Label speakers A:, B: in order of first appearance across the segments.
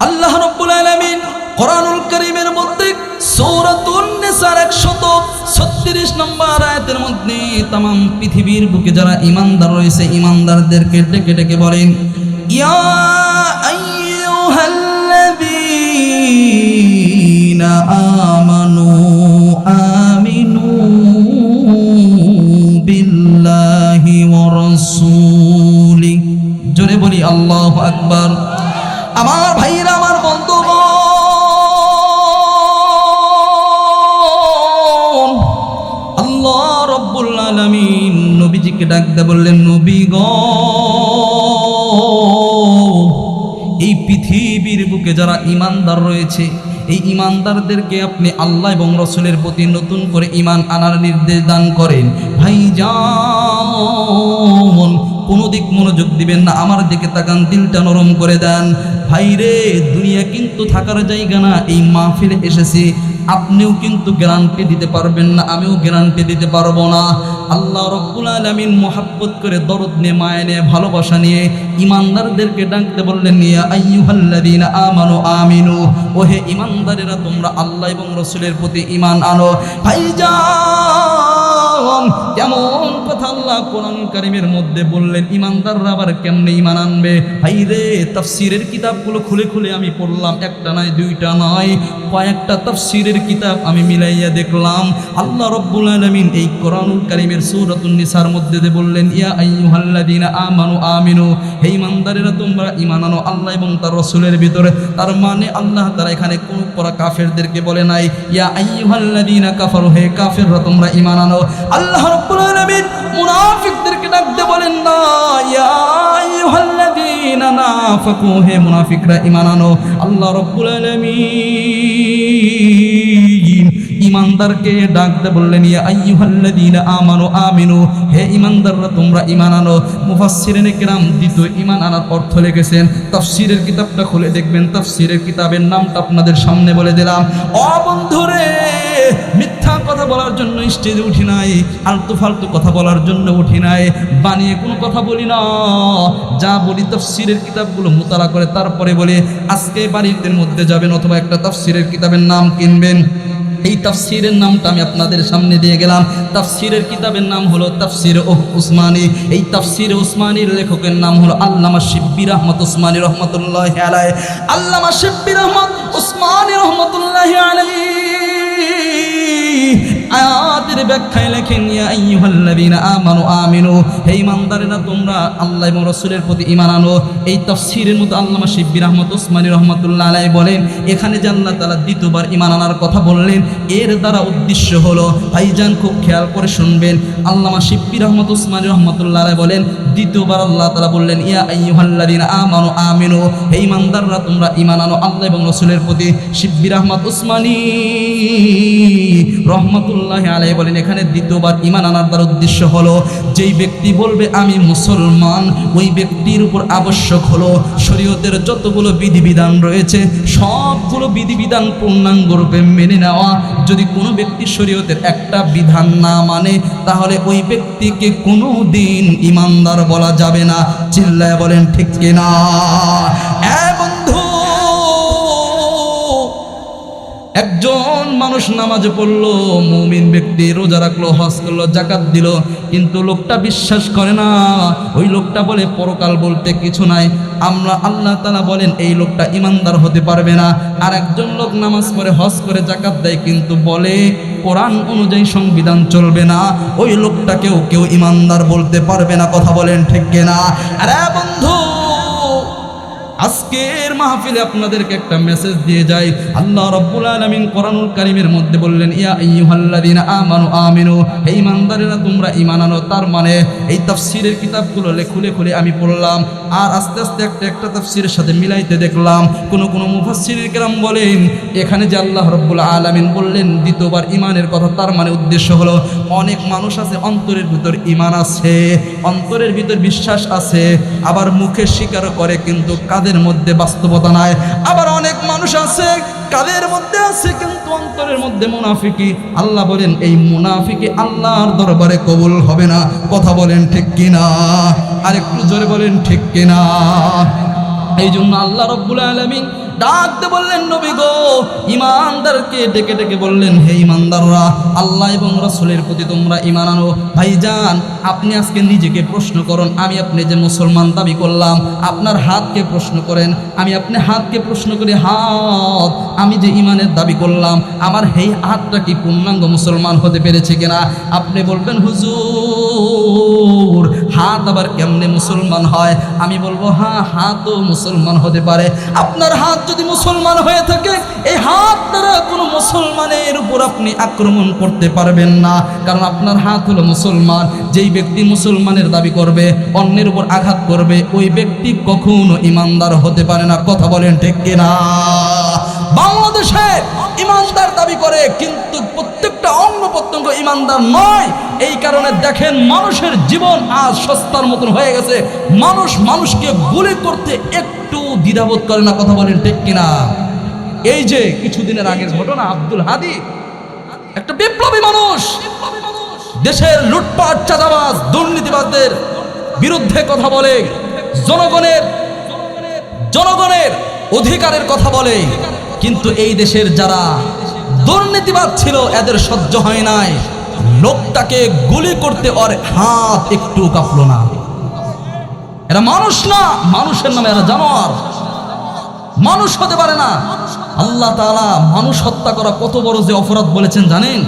A: আল্লাহ রাব্বুল আলামিন কোরআনুল কারীমের মধ্যে সূরাতুন নিসার 136 নম্বর আয়াতের মধ্যে तमाम পৃথিবীর বুকে যারা ঈমানদার রয়েছে ঈমানদারদেরকে ডেকে ডেকে বলেন, ইয়া আইয়ুহাল্লাযীনা আমানু আমিনু বিল্লাহি ওয়া রাসূলি। জোরে বলি আল্লাহু আকবার। আমার ভাইরা, আমার বন্ধুগণ, আল্লাহ রাব্বুল আলামিন নবীজিকে ডাক দিয়ে বললেন, নবী গো, এই পৃথিবীর বুকে যারা ঈমানদার রয়েছে এই ঈমানদারদেরকে আপনি আল্লাহ এবং রাসূলের প্রতি নতুন করে ঈমান আনার নির্দেশ দান করেন। ভাইজান, কোনো দিক মনোযোগ দিবেন না, আমার দিকে তাকান, দিলটা নরম করে দেন। ভাইরে, দুনিয়া কিন্তু থাকার জায়গা না। এই মাহফিলে এসেছি, আপনিও কিন্তু গ্যারান্টি দিতে পারবেন না, আমিও গ্যারান্টি দিতে পারবো না। আল্লাহ রাব্বুল আলামিন মুহাব্বত করে, দরদ নিয়ে, মায়া নিয়ে, ভালোবাসা নিয়ে ঈমানদারদেরকে ডাকতে বললেন, ইয়া আইয়ুহাল্লাযীনা আমানু আমিনু, ওহে ঈমানদারেরা তোমরা আল্লাহ এবং রাসূলের প্রতি ঈমান আনো। ভাইজান, কেমন কথা আল্লাহ কোরআন কারীমের মধ্যে বললেন, ঈমানদাররা আবার কেমনে ঈমান আনবে? ভাইরে, তাফসীরের কিতাবগুলো খুলে খুলে আমি পড়লাম, একটা নয় দুইটা নয়, কয়েকটা তাফসীরের কিতাব আমি মিলাইয়া দেখলাম। আল্লাহ রাব্বুল আলামিন এই কোরআনুল কারীমের সূরাতুন নিসার মধ্যে বললেন, ইয়া আইয়ুহাল্লাযীনা আমানু আমিনু, হে ঈমানদারেরা তোমরা ঈমান আনো আল্লাহ এবং তার রাসূলের ভিতরে। তার মানে আল্লাহ তাআলা এখানে কোন পরা কাফেরদেরকে বলে নাই, ইয়া আইয়ুহাল্লাযীনা কাফারু, হে কাফেররা তোমরা ঈমান আনো। আল্লাহ রাব্বুল আলামিন মুনাফিকদেরকে ডাকতে বলেন না, ইয়া আইয়ুহাল্লাযীনা নাফাকু, হে মুনাফিকরা ঈমান আনো। আল্লাহ রাব্বুল আলামিন ঈমানদারকে ডাকতে বললেন, ইয়া আইয়ুহাল্লাযীনা আমানু আমিনু, হে ঈমানদাররা তোমরা ঈমান আনো। মুফাসসিরিনে কিরাম দ্বিতীয় ঈমান আনার অর্থ লিখেছেন। তাফসীরের কিতাবটা খুলে দেখবেন, তাফসীরের কিতাবের নামটা আপনাদের সামনে বলে দিলাম। ও বন্ধুরে, মিথ্যা কথা বলার জন্য স্টেজে উঠি নাই, আলতু ফালতু কথা বলার জন্য উঠি নাই, বানিয়ে কোনো কথা বলি না। যা বলি তাফসীরের কিতাবগুলো মুতালা করে তারপরে বলি। আজকে বাড়িতে মধ্যে যাবেন অথবা একটা তাফসীরের কিতাবের নাম কিনবেন, এই তাফসীরের নামটা আমি আপনাদের সামনে দিয়ে গেলাম। তাফসীরের কিতাবের নাম হলো তাফসীর উসমানী। এই তাফসীর উসমানীর লেখকের নাম হলো আল্লামা শিব্বির আহমদ উসমানী রহমতুল্লাহি আলাইহি। আল্লামা শিব্বির আহমদ উসমানী রহমতুল্লাহি আলাইহি আয়াতের ব্যাখ্যায় লেখেন, ইয়া আইয়ুহাল্লাযীনা আমানু আমিনু, হে ঈমানদারেরা তোমরা আল্লাহ এবং রাসূলের প্রতি ঈমান আনো। এই তাফসীরের মধ্যে আল্লামা শিব্বির আহমদ উসমানী রাহমাতুল্লাহ আলাইহি বলেন, এখানে যে আল্লাহ তাআলা দ্বিতীয়বার ঈমান আনার কথা বললেন, এর দ্বারা উদ্দেশ্য হলো, ভাইজান খুব খেয়াল করে শুনবেন, আল্লামা শিব্বির আহমদ উসমানী রাহমাতুল্লাহ আলাইহি বলেন, দ্বিতীয়বার আল্লাহ তাআলা বললেন, ইয়া আইয়ুহাল্লাযীনা আমানু আমিনু, হে ঈমানদাররা তোমরা ঈমান আনো আল্লাহ এবং রাসূলের প্রতি। শিব্বির আহমদ উসমানী রহমতুল্লাহি আলাইহি বলেন, এখানে দ্বিতীয়বার ঈমান আনার দ্বারা উদ্দেশ্য হলো, যেই ব্যক্তি বলবে আমি মুসলমান, ওই ব্যক্তির উপর আবশ্যক হলো শরীয়তের যতগুলো বিধিবিধান রয়েছে সবগুলো বিধিবিধান পূর্ণাঙ্গরূপে মেনে নেওয়া। যদি কোনো ব্যক্তি শরীয়তের একটা বিধান না মানে, তাহলে ওই ব্যক্তিকে কোনো দিন ঈমানদার বলা যাবে না। চিল্লায় বলেন ঠিক কিনা? বন্ধু, একজন মানুষ নামাজ পড়লো, মুমিন ব্যক্তি রোজা রাখলো, হজ করলো, যাকাত দিল, কিন্তু লোকটা বিশ্বাস করে না। ওই লোকটা বলে পরকাল বলতে কিছু নাই। আমরা আল্লাহ তাআলা বলেন এই লোকটা ঈমানদার হতে পারবে না। আর একজন লোক নামাজ পড়ে, হজ করে, যাকাত দেয়, কিন্তু বলে কোরআন অনুযায়ী সংবিধান চলবে না। ওই লোকটাকেও কেউ ঈমানদার বলতে পারবে না। কথা বলেন ঠিক কিনা? আরে বন্ধু, আজকের মাহফিলে আপনাদেরকে একটা মেসেজ দিয়ে যাই। আল্লাহ রাব্বুল আলামিন কোরআনুল কারীমের মধ্যে বললেন, ইয়া আইয়ুহাল্লাযীনা আমানু আমিনু, হে ঈমানদারেরা তোমরা ঈমান আনো। তার মানে এই তাফসীরের কিতাবগুলো খুলে খুলে আমি পড়লাম, আর আস্তে আস্তে একটা তাফসীরের সাথে মিলাইতে দেখলাম। কোনো মুফাসসিরিন কিরাম বলেন, এখানে যে আল্লাহ রাব্বুল আলামিন বললেন দ্বিতীয়বার ঈমানের কথা, তার মানে উদ্দেশ্য হলো অনেক মানুষ আছে অন্তরের ভিতর ঈমান আছে, অন্তরের ভিতর বিশ্বাস আছে, আবার মুখে স্বীকার করে কিন্তু কাদের মধ্যে বাস্তবতা নাই। আবার অনেক মানুষ আছে কাদের মধ্যে আছে কিন্তু অন্তরের মধ্যে মুনাফিকি। আল্লাহ বলেন এই মুনাফিকি আল্লাহর দরবারে কবুল হবে না। কথা বলেন ঠিক কিনা? আর একটু জোরে বলেন ঠিক কিনা? এই জন্য আল্লাহ রাব্বুল আলামিন ডাকতে বললেন নবী গো, ইমানদারকে ডেকে ডেকে বললেন, হে ইমানদাররা, আল্লাহ এবং রাসূলের প্রতি তোমরা ঈমান আনো। ভাইজান, আপনি আজকে নিজেকে প্রশ্ন করুন, আমি আপনি যে মুসলমান দাবি করলাম, আপনার হাতকে প্রশ্ন করেন, আমি আপনি হাতকে প্রশ্ন করি, হাত, আমি যে ঈমানের দাবি করলাম, আমার এই হাতটা কি পূর্ণাঙ্গ মুসলমান হতে পেরেছে কিনা? আপনি বলবেন, হুজুর হাত আবার কেমনে মুসলমান হয়? আমি বলবো, হ্যাঁ, হাতও মুসলমান হতে পারে। আপনার হাত যদি মুসলমান হয়ে থাকে, এই হাত দ্বারা কোনো মুসলমানের উপর আপনি আক্রমণ করতে পারবেন না, কারণ আপনার হাত হলো মুসলমান। যেই ব্যক্তি মুসলমানের দাবি করবে, অন্যের উপর আঘাত করবে, ওই ব্যক্তি কখনো ইমানদার হতে পারে না। কথা বলেন ঠিক কিনা? বাংলাদেশে ইমানদার দাবি করে, কিন্তু প্রত্যেকটা অঙ্গ প্রত্যঙ্গ ইমানদার নয়। এই কারণে দেখেন, মানুষের জীবন আজ সস্তার মতন হয়ে গেছে। মানুষ মানুষকে গুলি করতে একটু দ্বিধাবোধ করে না। কথা বলেন ঠিক কিনা? এই যে কিছুদিনের আগের ঘটনা, আব্দুল হাদী একটা বিপ্লবী মানুষ, দেশের লুটপাট, চাঁদাবাজ, দুর্নীতিবাজদের বিরুদ্ধে কথা বলে, জনগণের অধিকারের কথা বলে, কিন্তু এই দেশের যারা দুর্নীতিবাজ ছিল এদের সহ্য হয় নাই। লোকটাকে গুলি করতে ওর হাত একটু কাঁপলো না। এরা মানুষ না, মানুষের নামে এরা জানোয়ার, মানুষ হতে পারে না। আল্লাহ তাআলা মানুষ হত্যা করা কত বড় যে অপরাধ বলেছেন জানেন?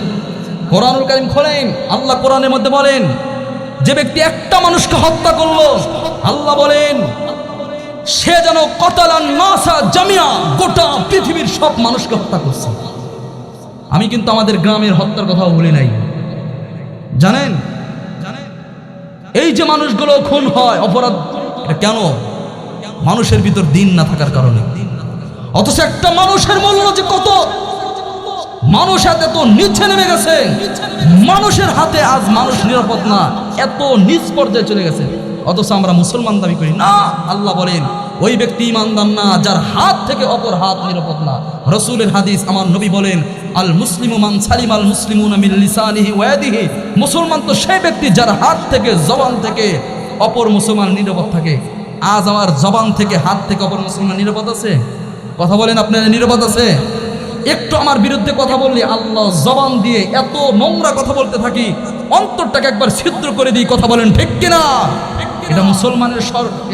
A: কোরআনুল কারীম খোলেন, আল্লাহ কোরআনের মধ্যে বলেন, যে ব্যক্তি একটা মানুষকে হত্যা করলো, আল্লাহ বলেন সে যেন কতালান নাসা জামিয়া, গোটা পৃথিবীর সব মানুষকে হত্যা করছে। আমি কিন্তু আমাদের গ্রামের হত্যার কথাও বলি নাই, জানেন? এই যে মানুষগুলো খুন হয়, অপরাধ, এটা কেন? মানুষের ভিতর দিন না থাকার কারণে। অথচ একটা মানুষের মূল্য যে কত, মানুষ এত নিচে নেমে গেছে, মানুষের হাতে আজ মানুষ নিরাপদ না, এত নিচ পর্যায়ে চলে গেছে। অথচ আমরা মুসলমান দাবি করি না। আল্লাহ বলেন, ওই ব্যক্তি ইমানদার না যার হাত থেকে অপর হাত নিরাপদ না। রাসূলের হাদিস, আমার নবী বলেন, আল মুসলিমু মান সালিম আল মুসলিমুনা মিন লিসানিহি ওয়া ইয়াদিহি। মুসলমান তো সেই ব্যক্তি যার হাত থেকে, জবান থেকে অপর মুসলমান নিরাপদ থাকে। আজ আমার জবান থেকে, হাত থেকে অপর মুসলমান নিরাপদ আছে? কথা বলেন, আপনারা নিরাপদ আছে? একটু আমার বিরুদ্ধে কথা বললে আল্লাহ জবান দিয়ে এত নোংরা কথা বলতে থাকি, অন্তরটাকে একবার ছিদ্র করে দিই। কথা বলেন ঠিক কিনা? এটা মুসলমানের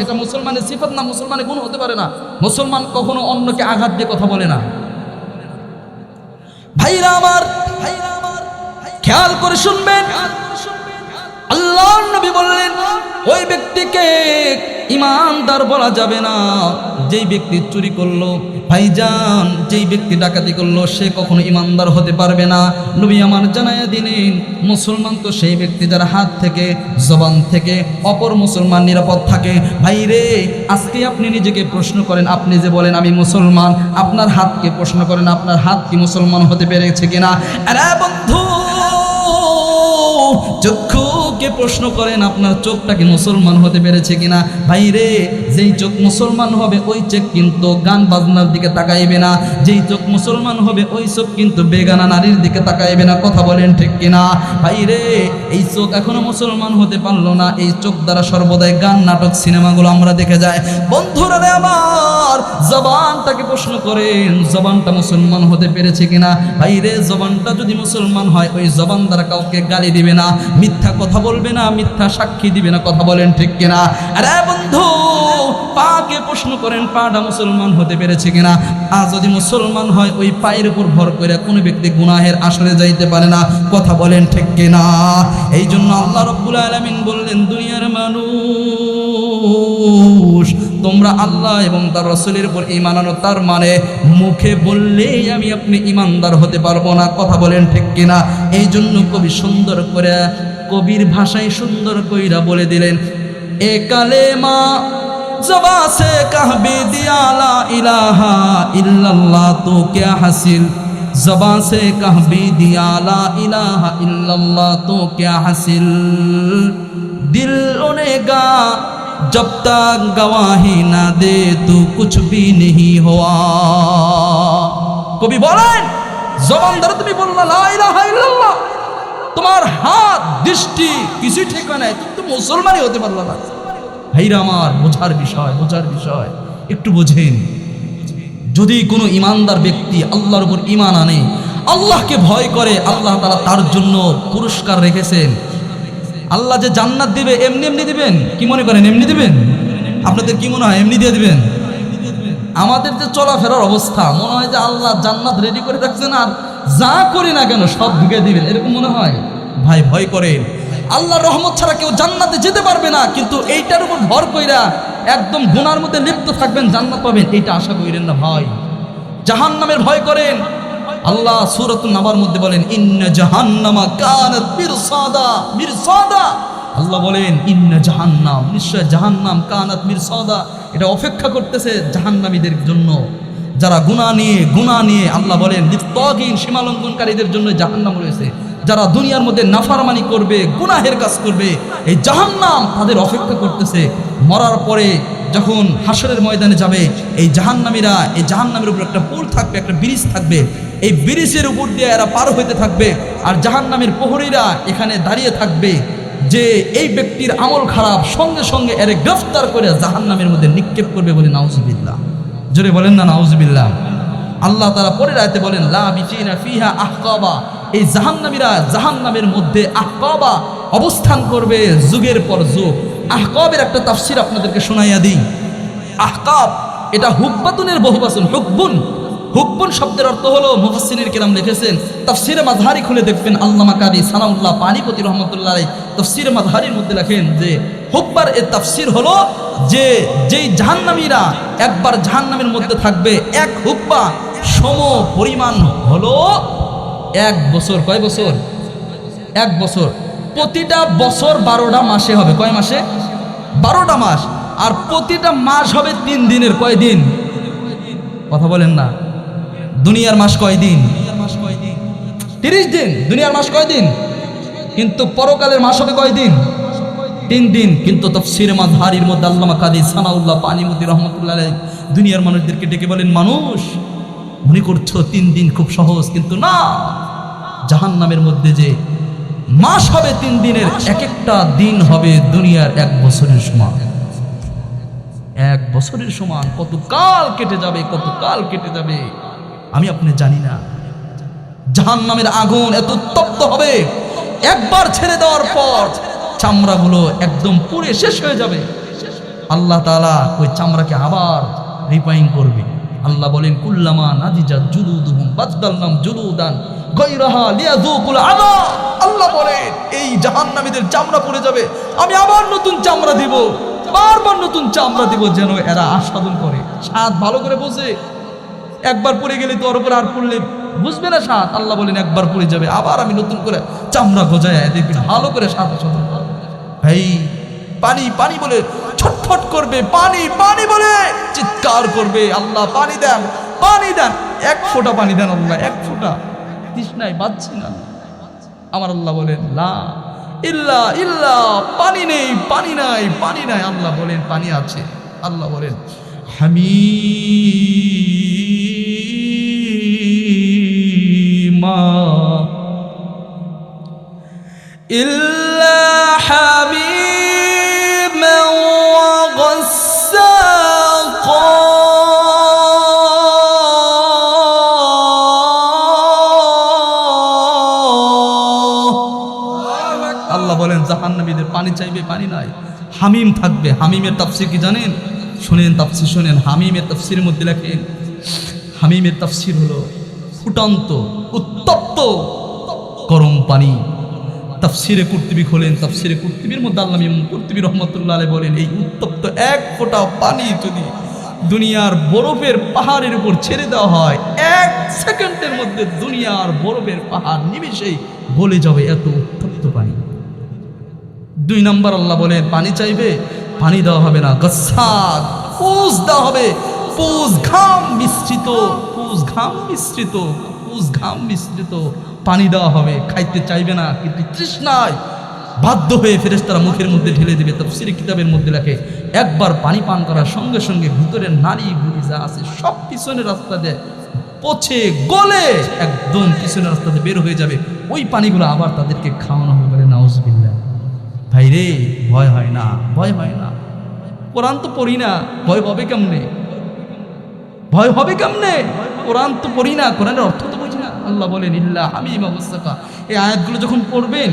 A: এটা মুসলমানের সিফাত না, মুসলমানের গুণ হতে পারে না। মুসলমান কখনো অন্যকে আঘাত দিয়ে কথা বলে না। ভাইরা আমার, খেয়াল করে শুনবেন, আল্লাহর নবী বললেন, ওই ব্যক্তিকে ইমানদার বলা যাবে না যেই ব্যক্তি চুরি করলো। ভাইজান, যেই ব্যক্তি ডাকাতি করলো সে কখনো ইমানদার হতে পারবে না। নবী আমার জানায়া দিলেন, মুসলমান তো সেই ব্যক্তি যার হাত থেকে, জবান থেকে অপর মুসলমান নিরাপদ থাকে। ভাইরে, আজকে আপনি নিজেকে প্রশ্ন করেন, আপনি যে বলেন আমি মুসলমান, আপনার হাতকে প্রশ্ন করেন, আপনার হাত কি মুসলমান হতে পেরেছে কিনা? আরে বন্ধু, চক্ষুকে প্রশ্ন করেন, আপনার চোখটা কি মুসলমান হতে পেরেছে কিনা? ভাইরে, যেই চোখ মুসলমান হবে ওই চোখ কিন্তু গান বাজনার দিকে তাকাইবে না। যেই চোখ মুসলমান হবে ওই চোখ কিন্তু বেগানা নারীর দিকে তাকাইবে না। কথা বলেন ঠিক কিনা? ভাইরে, এই চোখ এখনো মুসলমান হতে পারলো না। এই চোখ দ্বারা সর্বদাই গান, নাটক, সিনেমাগুলো আমরা দেখে যাই। বন্ধুরা রে আমার, জবানটাকে প্রশ্ন করেন, জবানটা মুসলমান হতে পেরেছে কিনা? ভাইরে, জবানটা যদি মুসলমান হয়, ওই জবান দ্বারা কাউকে গালি দিবে না, মিথ্যা কথা বলবে না, মিথ্যা সাক্ষী দিবে না। কথা বলেন ঠিক কিনা? আরে বন্ধু, পাকে প্রশ্ন করেন, পাটা মুসলমান হতে পেরেছে কিনা? আর যদি মুসলমান হয়, ওই পায়ের উপর ভর করে কোনো ব্যক্তি গুনাহের আসরে যাইতে পারে না। কথা বলেন ঠিক কিনা? এই জন্য আল্লাহ রাব্বুল আলামিন বললেন, দুনিয়ার মানুষ, তোমরা আল্লাহ এবং তার রাসূলের উপর ঈমান আনো। তার মানে মুখে বললেই আমি আপনি ঈমানদার হতে পারবো না। কথা বলেন ঠিক কিনা? এই জন্য কবি সুন্দর করে, কবির ভাষায় সুন্দর কইরা বলে দিলেন, এ কালেমা জবা সে कहबी दिया ला इलाहा इल्लल्लाह तो क्या हासिल, जबा से कहबी दिया ला इलाहा इल्लल्लाह तो क्या हासिल, दिल उनेगा जब तक गवाही ना दे तो कुछ भी नहीं हुआ। কবি বলেন, জবান দ্বারা তুমি বললা লা ইলাহা ইল্লাল্লাহ, তোমার হাত, দৃষ্টি কিছুই ঠিক হয় না, তুমি তো মুসলমানই হতে পারলা না। ভাইরা আমার, বোঝার বিষয়, বোঝার বিষয়, একটু বোঝেন। যদি কোনো ইমানদার ব্যক্তি আল্লাহর উপর ঈমান আনে, আল্লাহকে ভয় করে, আল্লাহ তাআলা তার জন্য পুরস্কার রেখেছেন। আল্লাহ যে জান্নাত দিবে এমনি এমনি দিবেন? কি মনে করেন এমনি দিবেন? আপনাদের কি মনে হয় এমনি দিয়ে দিবেন? আমাদের যে চলাফেরার অবস্থা, মনে হয় যে আল্লাহ জান্নাত রেডি করে রাখছেন আর যা করি না কেন সব ঢুকে দিবেন, এরকম মনে হয়? ভাই ভয় করেন, আল্লাহর রহমত ছাড়া কেউ জান্নাতে যেতে পারবে না, কিন্তু এইটার উপর ভর কইরা একদম গুনার মধ্যে লিপ্ত থাকবেন, জান্নাত পাবেন, এইটা আশা করেন না ভাই। জাহান্নামের ভয় করেন। আল্লাহ সূরাতুন নাবার মধ্যে বলেন, ইন্না জাহান্নামা কানাত মিরসাদা। মিরসাদা, আল্লাহ বলেন ইন্না জাহান্নাম, নিশ্চয় জাহান্নাম, কানাত মিরসাদা, এটা অপেক্ষা করতেছে জাহান্নামীদের জন্য, যারা গুনাহ নিয়ে আল্লাহ বলেন লিত্তাগিন, সীমালঙ্ঘনকারীদের জন্য জাহান্নাম রয়েছে। যারা দুনিয়ার মধ্যে নাফরমানি করবে, গুনাহের কাজ করবে, এই জাহান্নাম তাদের অপেক্ষা করতেছে। মরার পরে যখন হাসরের ময়দানে যাবে, এই জাহান্নামীরা, এই জাহান্নামের উপর একটা পুল থাকবে, একটা ব্রিজ থাকবে, এই ব্রিজের উপর দিয়ে এরা পার হইতে থাকবে, আর জাহান্নামের প্রহরীরা এখানে দাঁড়িয়ে থাকবে যে এই ব্যক্তির আমল খারাপ, সঙ্গে সঙ্গে এর গ্রেফতার করে জাহান্নামের মধ্যে নিক্ষেপ করবে। বলে নাউজুবিল্লাহ, জোরে বলেন না নাউজুবিল্লাহ। আল্লাহ তাআলা পরের আয়াতে বলেন লাবিসিনা ফিহা আহকাবা, এই জাহান্নামীরা জাহান্নামের মধ্যে আহকাবা অবস্থান করবে যুগের পর যুগ। আহকাবের একটা তাফসীর আপনাদেরকে শোনাইয়া দিই। আহকাব এটা হুকবাতুনের বহুবচন, হুকবুন। হুকবুন শব্দের অর্থ হলো, মুফাসসিরিন কিরাম লিখেছেন, তাফসীরে মাযহারি খুলে দেখবেন, আল্লামা কারি সানাউল্লাহ পানিপতি রহমাতুল্লাহ আলাইহি তাফসীরে মাযহারির মধ্যে লেখেন যে হুকবার এর তাফসীর হলো যে যেই জাহান্নামীরা একবার জাহান্নামের মধ্যে থাকবে, এক হুকবা সম পরিমাণ হলো 1 বছর। কয় বছর? 1 বছর। প্রতিটা বছর 12টা মাসে হবে। কয় মাসে? 12টা মাস। আর প্রতিটা মাস হবে 3 দিনের। কয় দিন? কথা বলেন না। দুনিয়ার মাস কয় দিন? 30 দিন। দুনিয়ার মাস কয় দিন? কিন্তু পরকালের মাস হবে কয় দিন? 3 দিন। কিন্তু তাফসীরে মাযহারির মধ্যে আল্লামা কাদি সানাউল্লাহ পানিমতি রহমাতুল্লাহ আলাইহি দুনিয়ার মানুষদেরকে ডেকে বলেন, মানুষ মনে করছো 3 দিন খুব সহজ, কিন্তু না, জাহান্নামের মধ্যে যে মাস হবে 3 দিনের, এক একটা দিন হবে দুনিয়ার 1 বছরের সমান। 1 বছরের সমান। কত কাল কেটে যাবে, কত কাল কেটে যাবে আমি আপনি জানি না। জাহান্নামের আগুন এত উত্তপ্ত হবে, একবার ছেড়ে দেওয়ার পর চামড়াগুলো একদম পুড়ে শেষ হয়ে যাবে। আল্লাহ তাআলা ওই চামড়াকে আবার রিপাইং করবে। আল্লাহ বলেন কুল্লামা নাদিজাত জুলুদুহুম বাদদালনাম জুলুদান গায়রাহা লিয়াযুকুল আযাব। আল্লাহ বলেন এই জাহান্নামীদের চামড়া পুড়ে যাবে, আমি আবার নতুন চামড়া দিব, বারবার নতুন চামড়া দিব, যেন এরা আস্বাদন করে, স্বাদ ভালো করে বোঝে। একবার পুড়ে গেলে তো ওর উপর আর পুড়লে বুঝবে না স্বাদ। আল্লাহ বলেন একবার পুড়ে যাবে, আবার আমি নতুন করে চামড়া গজায় এদেরকে ভালো করে স্বাদ আস্বাদন করব। ভাই পানি পানি বলে ছটফট করবে, পানি পানি বলে চিৎকার করবে, আল্লাহ পানি দেন, পানি দেন, 1 ফোঁটা পানি দেন আল্লাহ, 1 ফোঁটা, তৃষ্ণায় বাঁচছি না। আমার আল্লাহ বলেন লা ইল্লা ইল্লা, পানি নেই, পানি নাই, পানি নাই। আল্লাহ বলেন পানি আছে। আল্লাহ বলেন হামিমা ইল্লা হামিমা ওয়া গাসসাকা। আল্লাহ বলেন জাহান্নামীদের পানি চাইবে, পানি নাই, হামিম থাকবে। হামিমের তাফসীর কি জানেন? শুনেন, তাফসীর শুনেন। হামিমের তাফসীরের মধ্যে লেখেন, হামিমের তাফসীর হলো ফুটন্ত, উত্তপ্ত গরম পানি। তাফসীরে কুরতুবী খোলেন, তাফসীরে কুরতুবীর মধ্যে আল্লামা ইমাম কুরতুবী রহমাতুল্লাহ আলাইহি বলেন এই উত্তপ্ত 1 ফোঁটা পানি যদি দুনিয়ার বরফের পাহাড়ের উপর ছেড়ে দেওয়া হয়, 1 সেকেন্ডের মধ্যে দুনিয়ার বরফের পাহাড় নিমেষেই গলে যাবে, এত উত্তপ্ত পানি। 2 নম্বর আল্লাহ বলেন পানি চাইবে, পানি দেওয়া হবে না, গাসসাক, পুজ দেওয়া হবে, পুজ ঘাম মিশ্রিত, পুজ ঘাম মিশ্রিত, পুজ ঘাম মিশ্রিত পানি দেওয়া হবে। খাইতে চাইবে না, কিন্তু তৃষ্ণায় বাধ্য হয়ে ফেরেশতারা মুখের মধ্যে ঢেলে দেবে। তাফসীর কিতাবের মধ্যে লেখে একবার পানি পান করার সঙ্গে সঙ্গে ভিতরের নারী বুড়ি যা আছে সব পিছনের রাস্তা দিয়ে পচে গলে একদম পিছনের রাস্তা দিয়ে বের হয়ে যাবে। ওই পানিগুলো আবার তাদেরকে খাওয়ানো হবে। বলে নাউজুবিল্লাহ। ভাই রে, ভয় হয় না? ভয় হয় না? কোরআন তো পড়ি না, ভয় হবে কেমনে? ভয় হবে কেমনে? কোরআন তো পড়ি না, কোরআনের অর্থ তো বুঝি না। আল্লাহ বলেন ইল্লা হামিমা ওয়াসসাকা। এই আয়াতগুলো যখন পড়বেন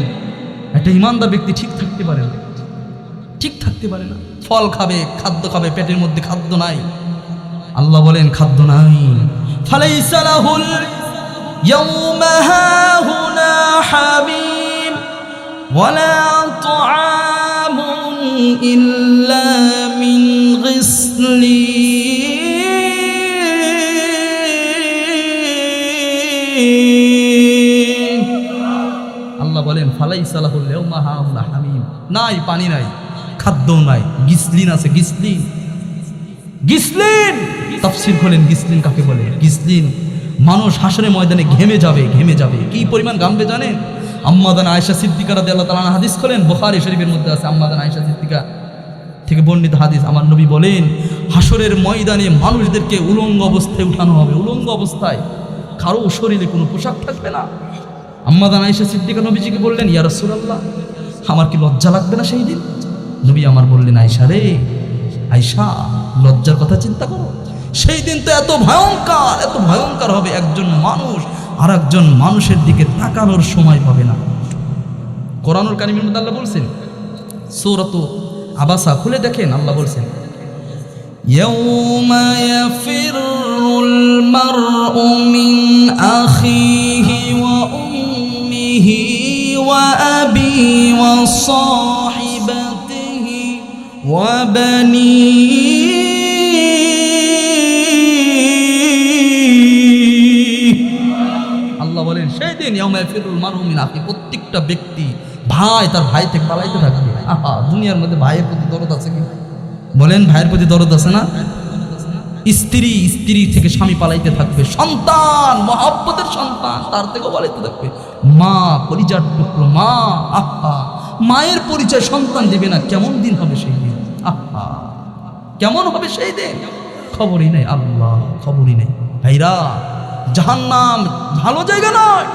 A: একটা ইমানদার ব্যক্তি ঠিক থাকতে পারে না, ঠিক থাকতে পারে না। ফল খাবে, খাদ্য খাবে, পেটের মধ্যে খাদ্য নাই। আল্লাহ বলেন খাদ্য নাই। ফালাইসা লাহুল ইয়াউমা হাহুনা হামিম ওয়ালা তুআমুন ইল্লা মিন গিসলিন। আল্লাহ বলেন ফালাইসা লাহুল ইয়াউমা হাহুনা হামিম, নাই পানি নাই, খাদ্য নাই, গিসলিন আছে। গিসলিন, গিসলিন তাফসীর খোলেন, গিসলিন কাকে বলে? গিসলিন মানুষ হাসরের ময়দানে ঘেমে যাবে, ঘেমে যাবে। কি পরিমাণ ঘামবে জানেন? আম্মাদান আয়েশা সিদ্দিকা রাদিয়াল্লাহু তাআলা আনহা হাদিস খোলেন, বুখারী শরীফের মধ্যে আছে। আম্মাদান আয়েশা সিদ্দিকা থেকে বর্ণিত হাদিস, আমার নবী বলেন হাসরের ময়দানে মানুষদেরকে উলঙ্গ অবস্থায় উঠানো হবে। উলঙ্গ অবস্থায়, কারো শরীরে কোনো পোশাক থাকবে না। আম্মাদান আয়েশা সিদ্দিকা নবীজিকে বললেন, ইয়া রাসূলুল্লাহ, আমার কি লজ্জা লাগবে না সেই দিন? নবী আমার বললেন, আয়েশা রে, আয়েশা, লজ্জার কথা চিন্তা করো। সেই দিন তো এত ভয়ঙ্কর, এত ভয়ঙ্কর হবে, একজন মানুষ আর একজন মানুষের দিকে তাকানোর সময় পাবে না। কোরআনুল কারীমের মধ্যে আল্লাহ বলছেন, সূরাত আবাসা খুলে দেখেন, আল্লাহ বলছেন ইয়াউমা ইয়াফিরুল মারউ মিন আখিহি ওয়া উম্মিহি ওয়া আবিহি ওয়া সাহিবাতিহি ওয়া বানিহি। আল্লাহ বলেন সেই দিন ইয়াউমা ইয়াফিরুল মারউ মিন আখিহি, প্রত্যেকটা ব্যক্তি ভাই তার ভাই থেকে পালাইতে থাকবে। আহা, দুনিয়ার মধ্যে ভাইয়ের প্রতি দরদ আছে কি? বলেন, ভাইয়ের প্রতি দরদ আছে না? স্ত্রী স্ত্রী থেকে স্বামী পালাইতে থাকবে, সন্তান মহব্বতের সন্তান তার থেকেও পালাইতে থাকবে, মা পরিচয় টুকরো মা, আহা, মায়ের পরিচয় সন্তান দেবে না। কেমন দিন হবে সেই দিন? আহা, কেমন হবে সেই দিন? খবরই নেই। আল্লাহ, খবরই নেই। ভাইরা, জাহান্নাম ভালো জায়গা নয়।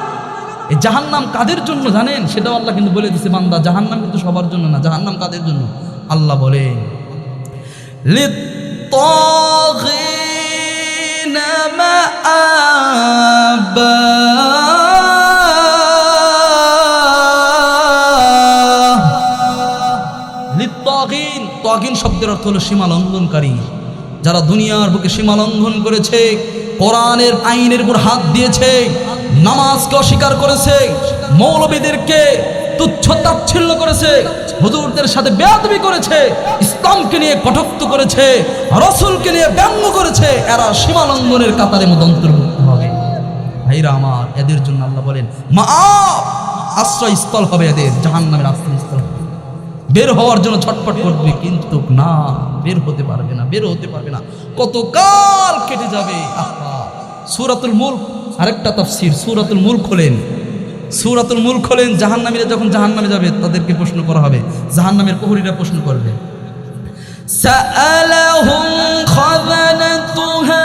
A: এই জাহান্নাম কাদের জন্য জানেন? সেটাও আল্লাহ কিন্তু বলে দিছে, বান্দা জাহান্নাম কিন্তু সবার জন্য না। জাহান্নাম কাদের জন্য? আল্লাহ বলে লিত্তাগিনা মাআবা। লিত্তাগিন, তাগিন শব্দের অর্থ হলো সীমা লঙ্ঘনকারী। যারা দুনিয়ার বুকে সীমা লঙ্ঘন করেছে, কোরআনের আইনের উপর হাত দিয়েছে, নামাজকে অস্বীকার করেছে, মৌলবীদেরকে তুচ্ছ তাচ্ছিল্য করেছে, হুজুরদের সাথে বেয়াদবি করেছে, ইসলামকে নিয়ে কটূক্ত করেছে, রাসূলকে নিয়ে ব্যঙ্গ করেছে, এরা সীমা লঙ্ঘনের কাতারের মধ্যে অন্তর্ভুক্ত হবে। ভাইরা আমার, এদের জন্য আল্লাহ বলেন মাআব, আশ্রয়স্থল হবে এদের, জাহান্নামের আশ্রয়স্থল হবে। বের হওয়ার জন্য ছটফট করবে, কিন্তু না, বের হতে পারবে না, বের হতে পারবে না। কতকাল কেটে যাবে। আহা, সূরাতুল মুলক আরেকটা তাফসীর, সূরাতুল মুলক খোলেন, সূরাতুল মুলক খোলেন। জাহান্নামীরা যখন জাহান্নামে যাবে তাদেরকে প্রশ্ন করা হবে, জাহান্নামের প্রহরীরা প্রশ্ন করবে, সাআলাহুম খাযানাতুহা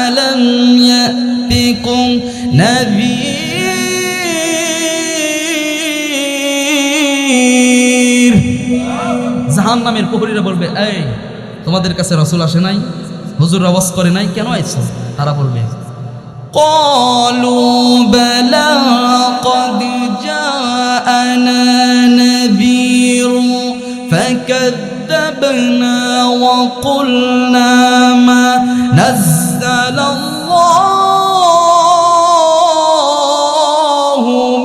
A: আলাম ইয়াতিকুম নাযীর। জাহান্নামের প্রহরীরা বলবে, এই তোমাদের কাছে রাসূল আসে নাই, হুজুররা ওয়াজ করে নাই, কেন আইছো? তারা বলবে قالوا بلى قد جاءنا نذير فكذبنا وقلنا ما نزل الله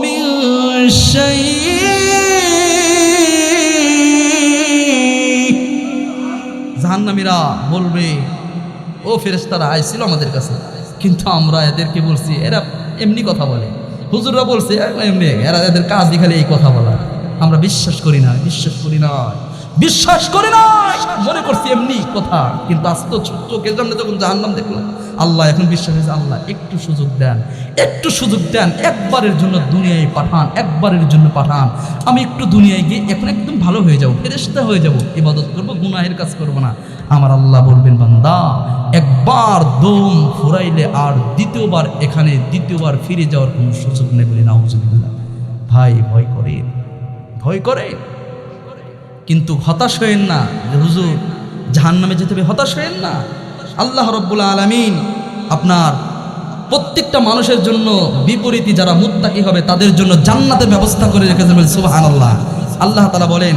A: من شيء। জাহান্নামীরা বলবে, ও ফেরেশতারা আইছিল আমাদের কাছে, কিন্তু আমরা এদেরকে বলছি এরা এমনি কথা বলে। হুজুররা বলছে এমনি, এরা এদের কাজই খালি এই কথা বলা। আমরা বিশ্বাস করি না, বিশ্বাস করি না, বিশ্বাস করি না, মনে করছি এমনি কথা। কিন্তু আজ তো চোখের সামনে যখন জাহান্নাম দেখলাম, আল্লাহ এখন বিশ্বাস হয়েছে, আল্লাহ একটু সুযোগ দেন, একটু সুযোগ দেন, একবারের জন্য দুনিয়ায় পাঠান, একবারের জন্য পাঠান। আমি একটু দুনিয়ায় গিয়ে এখন একদম ভালো হয়ে যাবো, ফেরেশতা হয়ে যাবো, ইবাদত করবো, গুনাহের কাজ করবো না। আমার আল্লাহ বলবেন, বান্দা একবার দম ফুরাইলে আর দ্বিতীয়বার এখানে দ্বিতীয়বার ফিরে যাওয়ার কোনো সুযোগ নেই। বলি নাউজুবিল্লাহ। ভাই ভয় করে, ভয় করে, কিন্তু হতাশ হয়েন না যে হুজুর জাহান্নামে যেতে হবে, হতাশ হয়েন না। আল্লাহ রাব্বুল আলামিন আপনার প্রত্যেকটা মানুষের জন্য বিপরীতী যারা মুত্তাকি হবে তাদের জন্য জান্নাতের ব্যবস্থা করে রেখেছেন। সুবহানাল্লাহ। আল্লাহ তাআলা বলেন,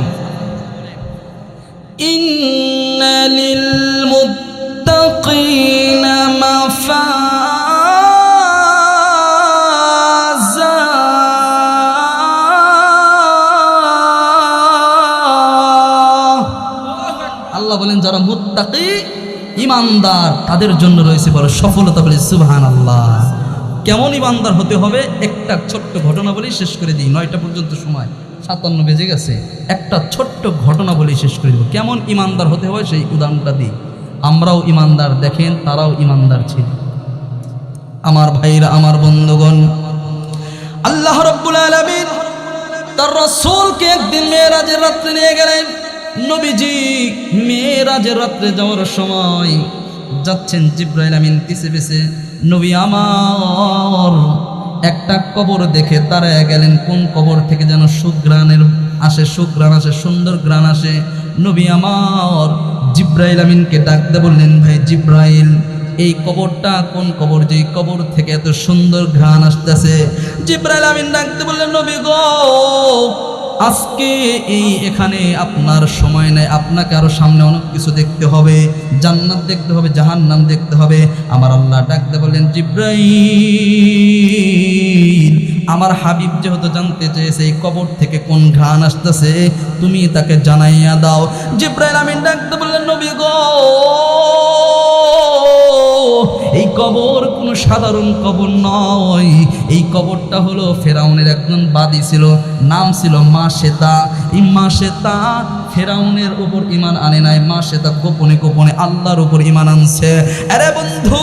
A: ইন্না লিল মুত্তাকিনা মাফাজা। আল্লাহ বলেন যারা মুত্তাকি ইমানদার তাদের জন্য রয়েছে বড় সফলতা। বলে সুবহানাল্লাহ। কেমন ইমানদার হতে হবে একটা ছোট্ট ঘটনা বলেই শেষ করে দিই, 9টা পর্যন্ত সময়, 57 বেজে গেছে। একটা ছোট্ট ঘটনা বলেই শেষ করে দিব। কেমন ইমানদার হতে হয় সেই উদাহরণটা দিই। আমরাও ইমানদার, দেখেন তারাও ইমানদার ছিল। আমার ভাইরা, আমার বন্ধুগণ, আল্লাহ রাব্বুল আলামিন তার রাসূলকে একদিন মেরাজের রাত্রে নিয়ে গেলেন। নবীজি মেরাজের রাত্রে যাওয়ার সময় যাচ্ছেন, জিবরাইল আমিন পিছে পিছে। নবী আমার একটা কবর দেখে দাঁড়ায় গেলেন। কোন কবর থেকে যেন সুঘ্রাণের আসে, সুঘ্রাণ আসে, সুন্দর ঘ্রাণ আসে। নবী আমার জিবরাইল আমিনকে ডাকতে বললেন, ভাই জিবরাইল, এই কবরটা কোন কবর, যে কবর থেকে এত সুন্দর ঘ্রাণ আসতেছে? জিবরাইল আমিন ডাকতে বললেন, নবী গো, আজকে এই এখানে আপনার সময় নেই, আপনাকে আরো সামনে অনেক কিছু দেখতে হবে, জান্নাত দেখতে হবে, জাহান্নাম দেখতে হবে। আমার আল্লাহ ডাকতে বললেন, জিবরাইল, আমার হাবিব যেহেতু জানতে চেয়েছে এই কবর থেকে কোন ঘ্রাণ আসতেছে, তুমি তাকে জানাইয়া দাও। জিবরাইল আমিন ডাকতে বললেন, নবী গো, এই কবর কোনো সাধারণ কবর নয়। এই কবরটা হলো ফেরাউনের একজন বাদী ছিল, নাম ছিল মাশেতা। এই মাশেতা ফেরাউনের উপর ঈমান আনে নাই, মাশেতা গোপনে গোপনে আল্লাহর উপর ঈমান আনছে। আরে বন্ধু,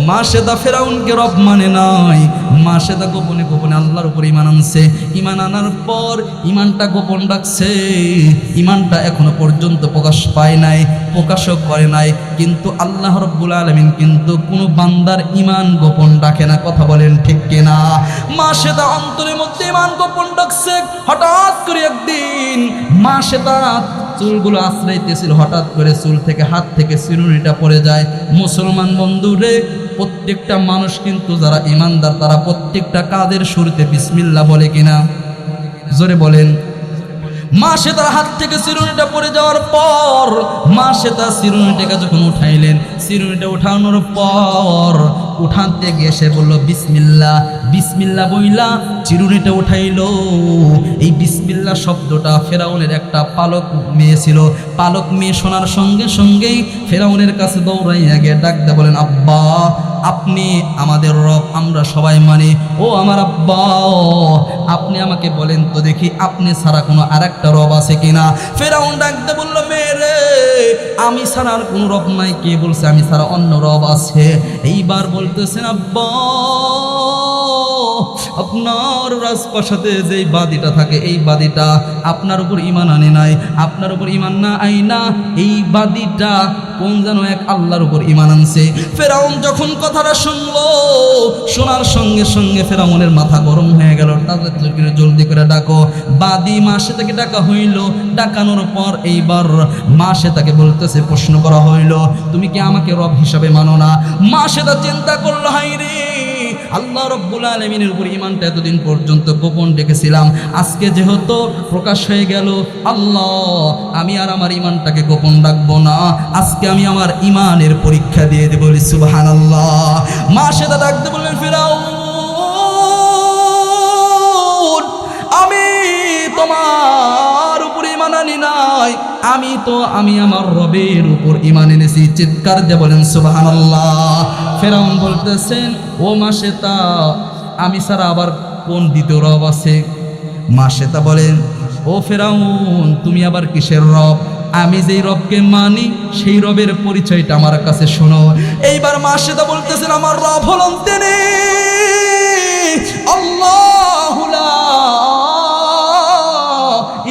A: মাশেতা ফেরাউনকে রব মানে নাই, মাশেতা গোপনে গোপনে আল্লাহর উপর ঈমান আনছে। ঈমান আনার পর ঈমানটা গোপন রাখছে, ঈমানটা এখনো পর্যন্ত প্রকাশ পায় নাই, প্রকাশও করে নাই। কিন্তু আল্লাহ রাব্বুল আলামিন কিন্তু কোনো বান্দার ঈমান গোপন রাখে না। কথা বলেন ঠিক কিনা? মাশেতা অন্তরের মধ্যে ঈমান গোপন রাখছে। হঠাৎ করে একদিন মাশেতা চুলগুলো আশ্রাইতেছিল, হঠাৎ করে চুল থেকে, হাত থেকে চিরুনিটা পড়ে যায়। মুসলমান বন্ধুরে, প্রত্যেকটা মানুষ কিন্তু যারা ঈমানদার তারা প্রত্যেকটা কাজের শুরুতে বিসমিল্লাহ বলে কিনা? জোরে বলেন। মাশেতার হাত থেকে চিরুনিটা পড়ে যাওয়ার পর মাশেতা চিরুনিটাকে যখন উঠাইলেন, চিরুনিটা উঠানোর পর উঠাতে গিয়ে সে বলল বিসমিল্লাহ। বিসমিল্লাহ বইলা চিরুনিটা উঠাইল। এই বিসমিল্লাহ শব্দটা ফেরাউনের একটা পালক মেয়ে ছিল, পালক মেয়ে শোনার সঙ্গে সঙ্গেই ফেরাউনের কাছে দৌড়াইয়া গিয়ে ডাকতে বলেন, আব্বা, আপনি আমাদের রব, আমরা সবাই মানি। ও আমার আব্বা, আপনি আমাকে বলেন তো দেখি, আপনি ছাড়া কোনো আরেকটা রব আছে কিনা? ফেরাউন ডাকতে বলল, মেরে, আমি ছাড়া আর কোনো রব নাই। কে বলছে আমি ছাড়া অন্য রব আছে? এইবার বলতেছেন, আব্বা, আপনার রাজপ্রাসাদে যেই বাদীটা থাকে, এই বাদীটা আপনার উপর ঈমান আনে নাই, আপনার উপর ঈমান না আইনা এই বাদীটা কোন যেন এক আল্লাহর উপর ঈমান আনছে। ফেরাউন যখন কথাটা শুনলো, শোনার সঙ্গে সঙ্গে ফেরাউনের মাথা গরম হয়ে গেল। তাদের জলদি করে ডাকো। বাদী মাশেতাকে ডাকা হইল। ডাকানোর পর এইবার মাশেতাকে বলতেছে, প্রশ্ন করা হইল, তুমি কি আমাকে রব হিসাবে মানো না? মাশেতা চিন্তা করলো, হাই রে, আল্লাহ রাব্বুল আলামিনের উপর ঈমানটা এতদিন পর্যন্ত গোপন রেখেছিলাম, আজকে যেহেতু প্রকাশ হয়ে গেল, আল্লাহ, আমি আর আমার ঈমানটাকে গোপন রাখবো না, আজকে আমি আমার ঈমানের পরীক্ষা দিয়ে দেব। সুবহানাল্লাহ। মাশেতা ডাকতে বললেন, ফেরাউন, আমি তোমার উপর ঈমান আনি নাই, আমি আমার রবের উপর ঈমান এনেছি। চিৎকার দিয়ে বলেন সুবহানাল্লাহ। ফেরাউন বলতেছেন, ও মাশেতা, আমি ছাড়া আবার কোন দ্বিতীয় রব আছে? মাশেতা বলেন, ও ফেরাউন, তুমি আবার কিসের রব? আমি যেই রবকে মানি সেই রবের পরিচয়টা আমার কাছে শোনো। এইবার মাশেতা বলতেছেন, আমার রব হলেন তিনি আল্লাহু লা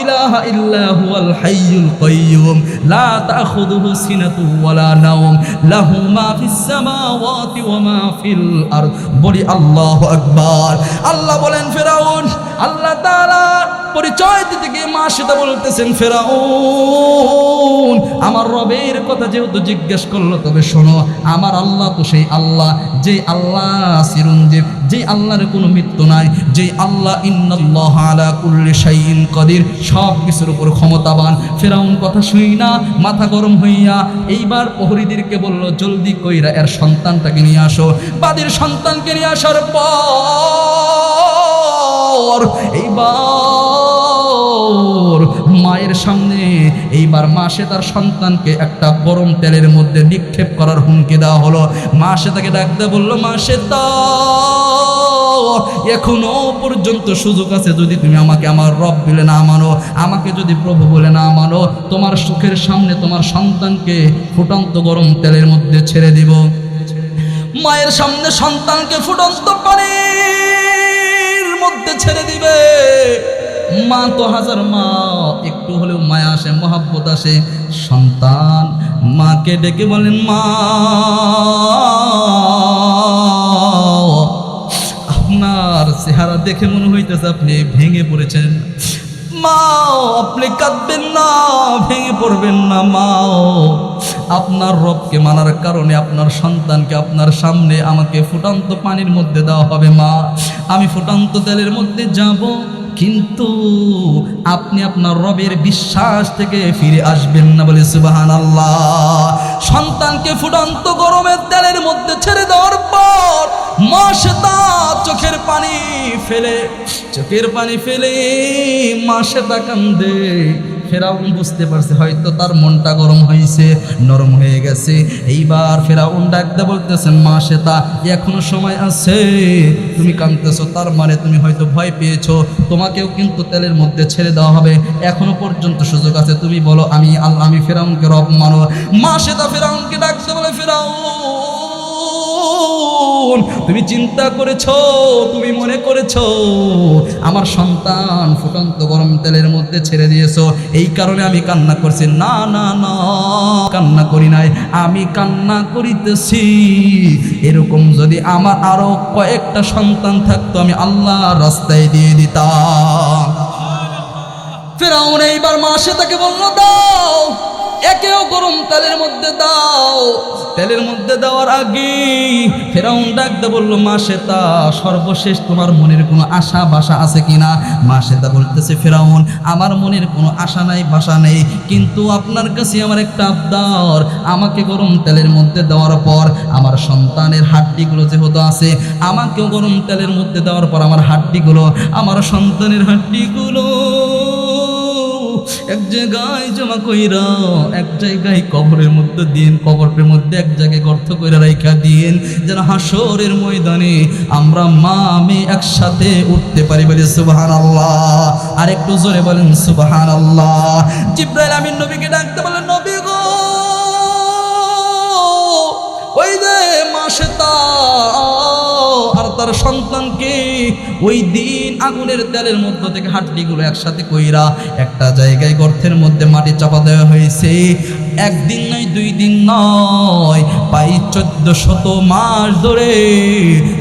A: ইলাহা ইল্লা হুয়াল হাইয়ুল কাইয়্যুম লা তাখুযুহু সিনাতুহু ওয়ালা নাওম লাহু মা ফিস সামাওয়াতি ওয়া মা ফিল আরদ। বলি আল্লাহু আকবার। আল্লাহ বলেন, ফেরাউন, আল্লাহ তাআলা পরিচয় দিতে গিয়ে মা সেটা বলতেছেন, ফেরাউন আমার রবের কথা যেহেতু জিজ্ঞেস করলো, তবে শোনো, আমার আল্লাহ তো সেই আল্লাহ, যে আল্লাহ চিরঞ্জীব, যে আল্লাহর কোনো মৃত্যু নাই, যে আল্লাহ ইন্নাল্লাহ আলা কুল্লি শাইইন কাদির, সব কিছুর উপর ক্ষমতাবান। ফেরাউন কথা শুই না মাথা গরম হইয়া এইবার প্রহরীদেরকে বলল, জলদি কইরা এর সন্তানটাকে নিয়ে আসো। বাদীর সন্তানকে নিয়ে আসার পর এইবার মায়ের সামনে এইবার মা সে তার সন্তানকে একটা গরম তেলের মধ্যে নিক্ষেপ করার হুমকি দেওয়া হলো। মা সে তাকে ডাকতে বলল, মা সে তা এখনো পর্যন্ত সুযোগ আছে, যদি তুমি আমাকে আমার রব বলে না মানো, আমাকে যদি প্রভু বলে না মানো, তোমার সুখের সামনে তোমার সন্তানকে ফুটন্ত গরম তেলের মধ্যে ছেড়ে দিব। মায়ের সামনে সন্তানকে ফুটন্ত পানির মধ্যে ছেড়ে দিবে। মা তো হাজার মা, একটু হলেও মায়া আসে, মহাব্বত আসে। সন্তান মাকে ডেকে বলেন, মা আপনার চেহারা দেখে মনে হইতেছে আপনি ভেঙে পড়েছেন। মা আপনি কাঁদবেন না, ভেঙে পড়বেন না। মা আপনার রবকে মানার কারণে আপনার সন্তানকে আপনার সামনে আমাকে ফুটন্ত পানির মধ্যে দেওয়া হবে। মা আমি ফুটন্ত তেলের মধ্যে যাব, কিন্তু আপনি আপনার রবের বিশ্বাস থেকে ফিরে আসবেন না। বলে সুবহানাল্লাহ। সন্তানকে ফুটন্ত গরমের তেলের মধ্যে ছেড়ে দেওয়ার পর মা সে তার চোখের পানি ফেলে মা সে তা কান্দে। ফেরাউন বুঝতে পারছে হয়তো তার মনটা গরম হয়েছে, নরম হয়ে গেছে। এইবার ফেরাউন ডাকতে বলতেছেন, মা সেতা এখনো সময় আছে, তুমি কাঁদতেছো, তার মানে তুমি হয়তো ভয় পেয়েছো, তোমাকেও কিন্তু তেলের মধ্যে ছেড়ে দেওয়া হবে, এখনো পর্যন্ত সুযোগ আছে, তুমি বলো আমি ফেরাউনকে রব মানো। মা সেতা ফেরাউনকে ডাকতে বলে, ফেরাউন তুমি চিন্তা করেছো, তুমি মনে করেছো আমার সন্তান ফুটন্ত গরম তেলের মধ্যে ছেড়ে দিয়েছো, এই কারণে আমি কান্না করছি। না না না, কান্না করি নাই, আমি কান্না করিতেছি এরকম যদি আমার আরো কয়েকটা সন্তান থাকতো, আমি আল্লাহর রাস্তায় দিয়ে দিতাম। ফেরাউন এইবার মা সে তাকে বলল, দাও, একেও গরম তেলের মধ্যে দাও। তেলের মধ্যে দেওয়ার আগে ফেরাউন ডাকতে বলল, মা সেতা সর্বশেষ তোমার মনের কোনো আশা বাসা আছে কিনা? মা সেতা বলতেছে, ফেরাউন আমার মনের কোনো আশা নাই, বাসা নেই, কিন্তু আপনার কাছে আমার একটা আবদার, আমাকে গরম তেলের মধ্যে দেওয়ার পর আমার সন্তানের হাড্ডিগুলো যেহেতু আছে, আমাকেও গরম তেলের মধ্যে দেওয়ার পর আমার হাড্ডিগুলো, আমার সন্তানের হাড্ডিগুলো এক জায়গায় জমা কইরা এক জায়গায় কবরের মধ্যে দিন, কবরের মধ্যে এক জায়গায় গর্ত কইরা রাইখা দিন, যেন হাসরের ময়দানে আমরা মা আমি একসাথে উঠতে পারি। বলি সুবহানাল্লাহ। আর একটু জোরে বলেন সুবহানাল্লাহ। জিবরাইল আমিন নবীকে ডাকতে বলেন, নবী গো, ওই যে মা সেতা আর তার সন্তানকে ওই দিন আগুনের তেলের মধ্য থেকে হাড্ডিগুলো একসাথে কইরা একটা জায়গায় গর্তের মধ্যে মাটি চাপা দেওয়া হয়েছে। একদিন নয়, 2 দিন নয়, প্রায় 1400 মাস ধরে,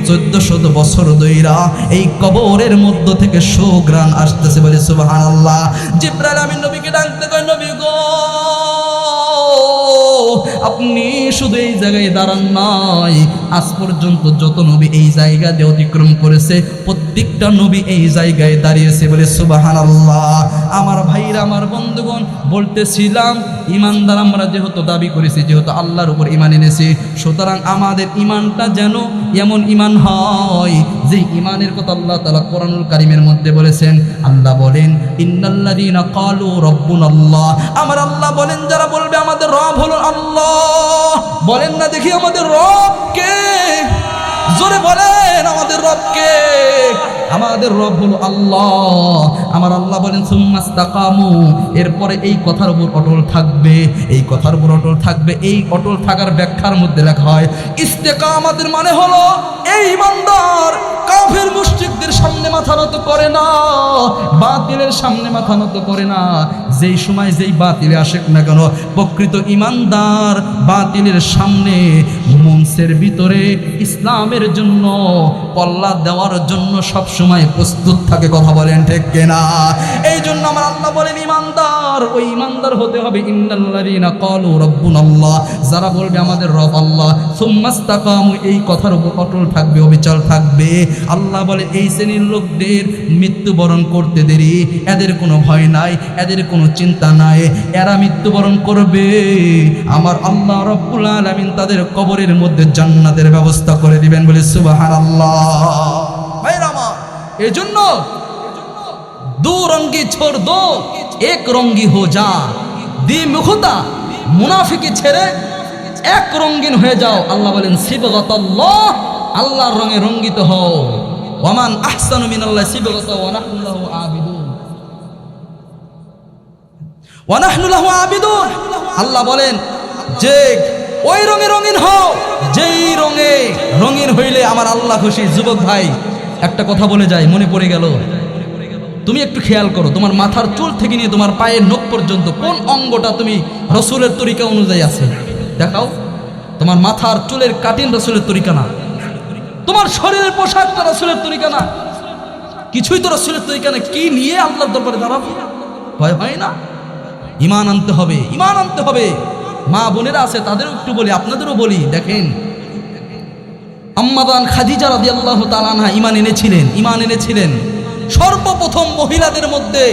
A: 1400 বছর ধইরা এই কবরের মধ্য থেকে সুঘ্রাণ আসতেছে। বলে সুবহানাল্লাহ। জিবরাইল আমিন নবীকে ডাকতে কয়, নবী গো, আপনি শুধু এই জায়গায় দাঁড়ান নাই, আজ পর্যন্ত যত নবী এই জায়গা দিয়ে অতিক্রম করেছে প্রত্যেকটা নবী এই জায়গায় দাঁড়িয়েছে। বলে সুবহানাল্লাহ। আমার ভাইরা, আমার বন্ধুগণ, বলতেছিলাম ইমানদার আমরা যেহেতু দাবি করেছি, যেহেতু আল্লাহর উপর ঈমান এনেছি, সুতরাং আমাদের ঈমানটা যেন এমন ঈমান হয় যে ঈমানের কথা আল্লাহ তাআলা কোরআনুল কারীমের মধ্যে বলেছেন। আল্লাহ বলেন, ইন্নাল্লাযীনা ক্বালু রাব্বুনাল্লাহ, আমার আল্লাহ বলেন যারা বলবে আমাদের রব হলো আল্লাহ, বলেন না দেখি আমাদের রব কে? জোরে বলেন, আমাদের রব কে? আমাদের রব হলো আল্লাহ। আমার আল্লাহ বলেন, সুম্মাস্তাকামু, এরপরে এই কথার উপর অটল থাকবে, এই কথার উপর অটল থাকবে। এই অটল থাকার ব্যাখ্যার মধ্যে লেখা হয়, ইস্তেকামাতের মানে হলো এই ইমানদার কাফের মুশরিকদের সামনে মাথা নত করে না, বাতিলের সামনে মাথা নত করে না। যেই সময় যেই বাতিলে আসে না কেন, প্রকৃত ইমানদার বাতিলের সামনে মঞ্চের ভিতরে ইসলামের জন্য পল্লা দেওয়ার জন্য সব সময় প্রস্তুত থাকে। কথা বলেন ঠিক কিনা? এই জন্য আমার আল্লাহ বলেন ইমানদার, ওই ইমানদার হতে হবে ইন্নাল্লাযীনা ক্বালু রাব্বুনাল্লাহ, যারা বলবে আমাদের রব আল্লাহ, সুম্মাস্তাকামু, এই কথার উপর অটল থাকবে, অবিচল থাকবে। আল্লাহ বলে এই শ্রেণীর লোকদের মৃত্যুবরণ করতে দেরি, এদের কোনো ভয় নাই, এদের কোনো চিন্তা নাই, এরা মৃত্যুবরণ করবে। আমার আল্লাহ রাব্বুল আলামিন তাদের কবরের মধ্যে জান্নাতের ব্যবস্থা করে দিবেন। বলে সুবহানাল্লাহ। ভাইরা আমার, এজন্য দু রঙ্গি ছোড় দো, এক রঙ্গি হো যা, দ্বিমুখতা মুনাফিকি ছেড়ে এক রঙ্গিন হয়ে যাও। আল্লাহ বলেন সিবগাতাল্লাহ, আল্লাহর রঙে রঙ্গিত হও। ওয়ামান আহসানু মিনাল্লাহি সিবগাতা ওয়া নাহনু লাহু আবিদুন, ওয়া নাহনু লাহু আবিদুন। আল্লাহ বলেন যে ওই রঙে রঙিন হও যেই রঙে রঙিন হইলে আমার আল্লাহ খুশি। যুবক ভাই, একটা কথা বলে যায়, মনে পড়ে গেল। তুমি একটু খেয়াল করো, তোমার মাথার চুল থেকে নিয়ে তোমার পায়ের নখ পর্যন্ত কোন অঙ্গটা তুমি রসুলের তরিকা অনুযায়ী আছে দেখাও। তোমার মাথার চুলের কাটিং রসুলের তরিকা না, তোমার শরীরের পোশাকটা রসুলের তরিকা না, কিছুই তো রসুলের তরিকা না। কি নিয়ে আল্লাহর দরবারে দাঁড়াবো? ভয় হয় না? ঈমান আনতে হবে, ঈমান আনতে হবে। মা বোনেরা আছে, তাদেরও একটু বলি, আপনাদেরও বলি। দেখেন, আম্মা খাদিজা রাদিয়াল্লাহু তাআলা আনহা ঈমান এনেছিলেন। সর্বপ্রথম মহিলাদের মধ্যে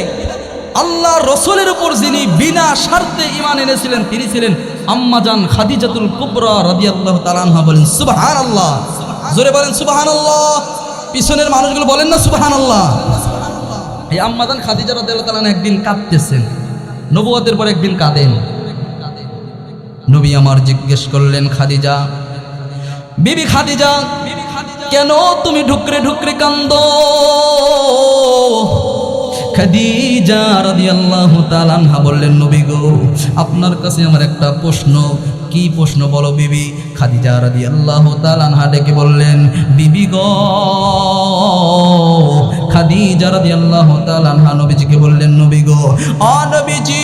A: আল্লাহ রসুলের উপর যিনি বিনা স্বার্থে ঈমান এনেছিলেন, তিনি ছিলেন আম্মা জান খাদিজাতুল কুবরা রাদিয়াল্লাহু তাআলা আনহা। বলেন সুবহানাল্লাহ, জোরে বলেন সুবহানাল্লাহ। পিছনের মানুষগুলো বলেন না সুবহানাল্লাহ। এই আম্মা জান খাদিজা রাদিয়াল্লাহু তাআলা একদিন কাঁদতেছেন, নবুয়তের পর একদিন কাঁদেন। নবী আমার জিজ্ঞেস করলেন, খাদিজা, বিবি খাদিজা, কেন তুমি ঢুকরে ঢুকরে কান্দো? খাদিজা রাদিয়াল্লাহু তাআলা আনহা বললেন, নবী গো, আপনার কাছে আমার একটা প্রশ্ন। কি প্রশ্ন বলো বিবি? খাদিজা রাদিয়াল্লাহু তাআলা আনহা ডেকে বললেন, বিবি গো। খাদিজা রাদিয়াল্লাহু তাআলা আনহা নবীজিকে বললেন, নবী গো, নবীজি,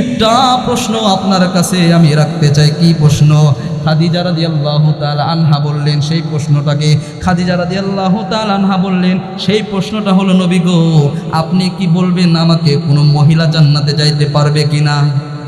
A: একটা প্রশ্ন আপনার কাছে আমি রাখতে চাই। কি প্রশ্ন? খাদিজা রাদিয়াল্লাহু তাআলা আনহা বললেন সেই প্রশ্নটাকে, খাদিজা রাদিয়াল্লাহু তাআলা আনহা বললেন সেই প্রশ্নটা হলো, নবী গো, আপনি কি বলবেন আমাকে কোনো মহিলা জান্নাতে যাইতে পারবে কিনা?